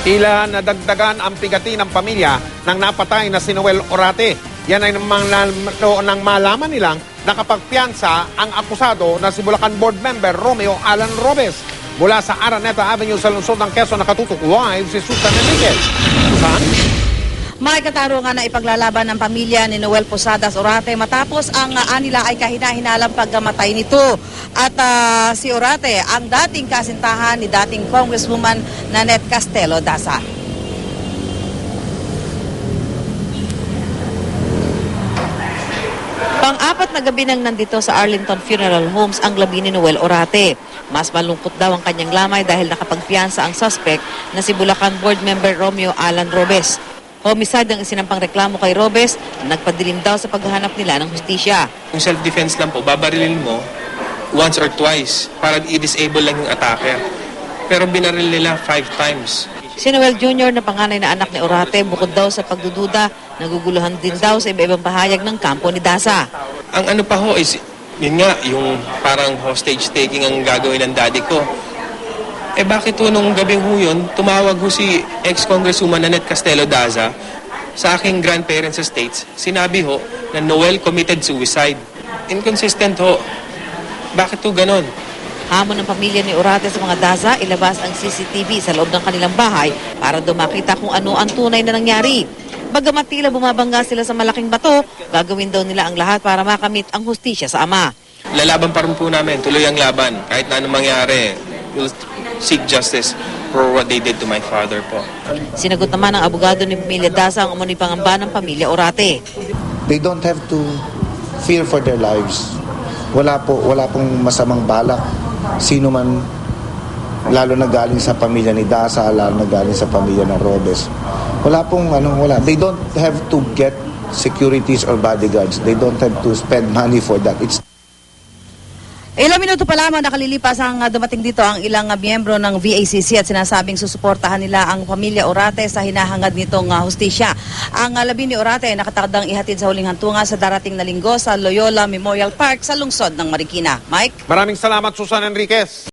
Tila nadagdagan ang pigati ng pamilya ng napatay na si Noel Orate. Yan ay nang malaman nilang nakapagpiyansa ang akusado na si Bulacan Board Member Romeo Alan Robes. Mula sa Araneta Avenue sa lungsod ng Quezon, nakatutok live si Susan Enriquez. Susan? May katarungan na ipaglalaban ng pamilya ni Noel Posadas Orate matapos ang anila ay kahina-hinalang pagkamatay nito. At si Orate ang dating kasintahan ni dating Congresswoman Nanette Castelo Daza. Pang-apat na gabi nang nandito sa Arlington Funeral Homes ang labi ni Noel Orate. Mas malungkot daw ang kanyang lamay dahil nakapagpiyansa ang suspect na si Bulacan Board Member Romeo Alan Robes. Homicide ang isinampang reklamo kay Robes na nagpadilim daw sa paghahanap nila ng hustisya. Kung self-defense lang po, babarilin mo once or twice para i-disable lang yung attacker. Pero binaril nila 5 times. Si Noel Jr. na panganay na anak ni Orate bukod daw sa pagdududa, naguguluhan din daw sa iba-ibang bahayag ng kampo ni Daza. Ang ano pa ho is, yun nga, yung parang hostage taking ang gagawin ng daddy ko. Eh bakit ho nung gabing ho yun, tumawag ho si ex-congresswoman Nanette Castelo Daza sa aking grandparents' estates. Sinabi ho na Noel committed suicide. Inconsistent ho. Bakit ho ganon? Hamon ng pamilya ni Orate sa mga Daza, ilabas ang CCTV sa loob ng kanilang bahay para dumakita kung ano ang tunay na nangyari. Bagamat tila bumabangga sila sa malaking bato, gagawin daw nila ang lahat para makamit ang hustisya sa ama. Lalaban pa rin po namin, tuloy ang laban. Kahit na anong mangyari, we'll seek justice for what they did to my father po. Sinagot naman ng abogado ni pamilya Daza ang umunoy pangamba ng pamilya Orate. They don't have to fear for their lives. Wala pong masamang balak. Sino man, lalo na galing sa pamilya ni Daza, lalo na galing sa pamilya ng Robes. Wala. They don't have to get securities or bodyguards. They don't have to spend money for that. Ilang minuto pa lamang nakalilipas ang dumating dito ang ilang miyembro ng VACC at sinasabing susuportahan nila ang pamilya Orate sa hinahangad nitong hustisya. Ang labi ni Orate ay nakatakdang ihatid sa huling hantungan sa darating na linggo sa Loyola Memorial Park sa lungsod ng Marikina. Mike? Maraming salamat, Susan Enriquez.